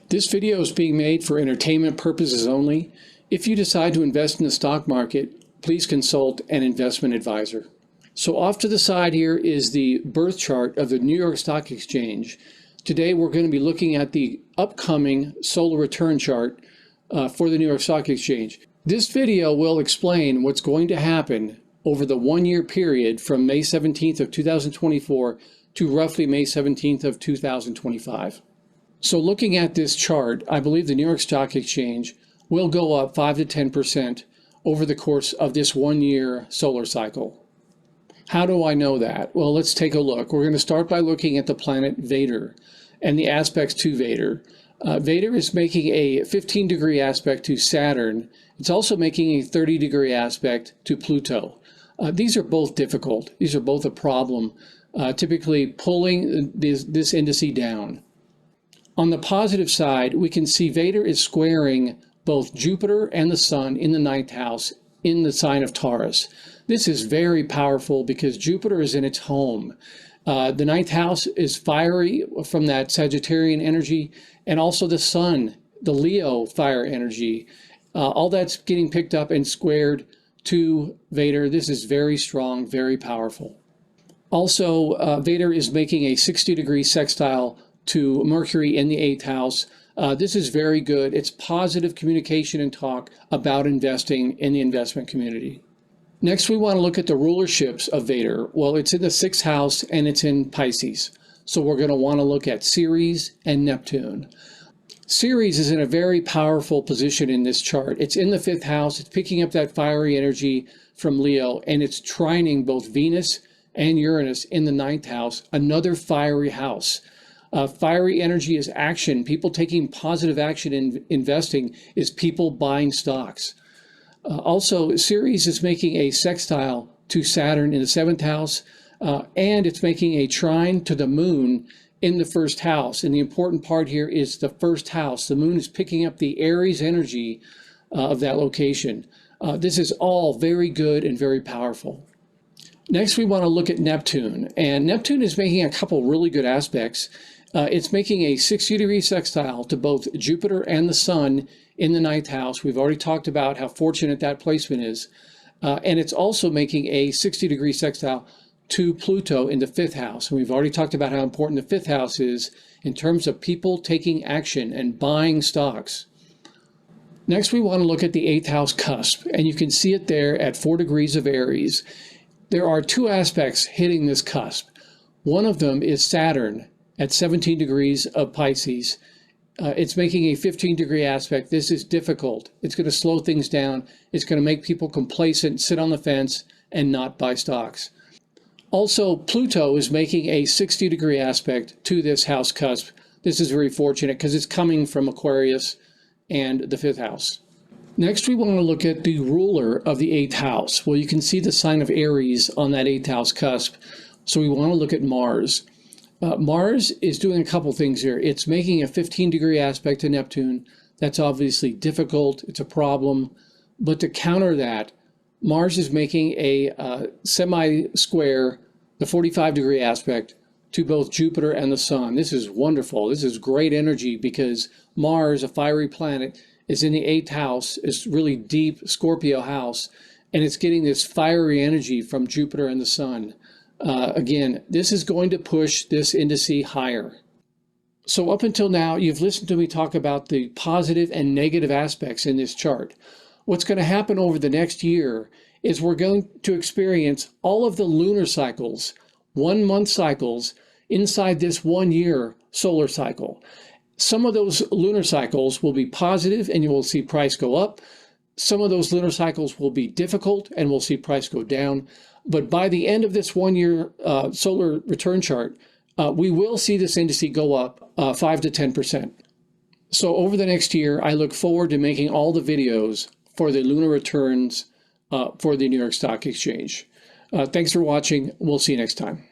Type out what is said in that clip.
This video is being made for entertainment purposes only. If you decide to invest in the stock market, please consult an investment advisor. So off to the side here is the birth chart of the New York Stock Exchange. Today we're going to be looking at the upcoming solar return chart for the New York Stock Exchange. This video will explain what's going to happen over the one-year period from May 17th of 2024 to roughly May 17th of 2025. So looking at this chart, I believe the New York Stock Exchange will go up 5 to 10% over the course of this one-year solar cycle. How do I know that? Well, let's take a look. We're going to start by looking at the planet Vader and the aspects to Vader. Vader is making a 15-degree aspect to Saturn. It's also making a 30-degree aspect to Pluto. These are both difficult. These are both a problem, typically pulling this indice down. On the positive side, we can see Vader is squaring both Jupiter and the Sun in the ninth house in the sign of Taurus. This is very powerful because Jupiter is in its home. The ninth house is fiery from that Sagittarian energy, and also the Sun, the Leo fire energy. All that's getting picked up and squared to Vader. This is very strong, very powerful. Also, Vader is making a 60-degree sextile to Mercury in the 8th house. This is very good. It's positive communication and talk about investing in the investment community. Next, we want to look at the rulerships of Vader. Well, it's in the 6th house and it's in Pisces. So we're going to want to look at Ceres and Neptune. Ceres is in a very powerful position in this chart. It's in the 5th house. It's picking up that fiery energy from Leo, and it's trining both Venus and Uranus in the 9th house, another fiery house. Fiery energy is action. People taking positive action in investing is people buying stocks. Also, Ceres is making a sextile to Saturn in the 7th house, and it's making a trine to the moon in the 1st house. And the important part here is the 1st house. The moon is picking up the Aries energy of that location. This is all very good and very powerful. Next, we want to look at Neptune. And Neptune is making a couple really good aspects. It's making a 60-degree sextile to both Jupiter and the Sun in the 9th house. We've already talked about how fortunate that placement is. And it's also making a 60-degree sextile to Pluto in the 5th house. And we've already talked about how important the 5th house is in terms of people taking action and buying stocks. Next, we want to look at the 8th house cusp. And you can see it there at 4 degrees of Aries. There are two aspects hitting this cusp. One of them is Saturn at 17 degrees of Pisces. It's making a 15-degree aspect. This is difficult. It's going to slow things down. It's going to make people complacent, sit on the fence, and not buy stocks. Also, Pluto is making a 60-degree aspect to this house cusp. This is very fortunate because it's coming from Aquarius and the 5th house. Next, we want to look at the ruler of the 8th house. Well, you can see the sign of Aries on that 8th house cusp. So we want to look at Mars. Mars is doing a couple things here. It's making a 15-degree aspect to Neptune. That's obviously difficult. It's a problem. But to counter that, Mars is making a semi-square, the 45-degree aspect to both Jupiter and the Sun. This is wonderful. This is great energy because Mars, a fiery planet, is in the 8th house. It's really deep Scorpio house, and it's getting this fiery energy from Jupiter and the Sun. Again, this is going to push this indice higher. So up until now, you've listened to me talk about the positive and negative aspects in this chart. What's going to happen over the next year is we're going to experience all of the lunar cycles, 1-month cycles, inside this one-year solar cycle. Some of those lunar cycles will be positive and you will see price go up. Some of those lunar cycles will be difficult and we'll see price go down. But by the end of this one-year solar return chart, we will see this indice go up 5 to 10%. So over the next year, I look forward to making all the videos for the lunar returns for the New York Stock Exchange. Thanks for watching. We'll see you next time.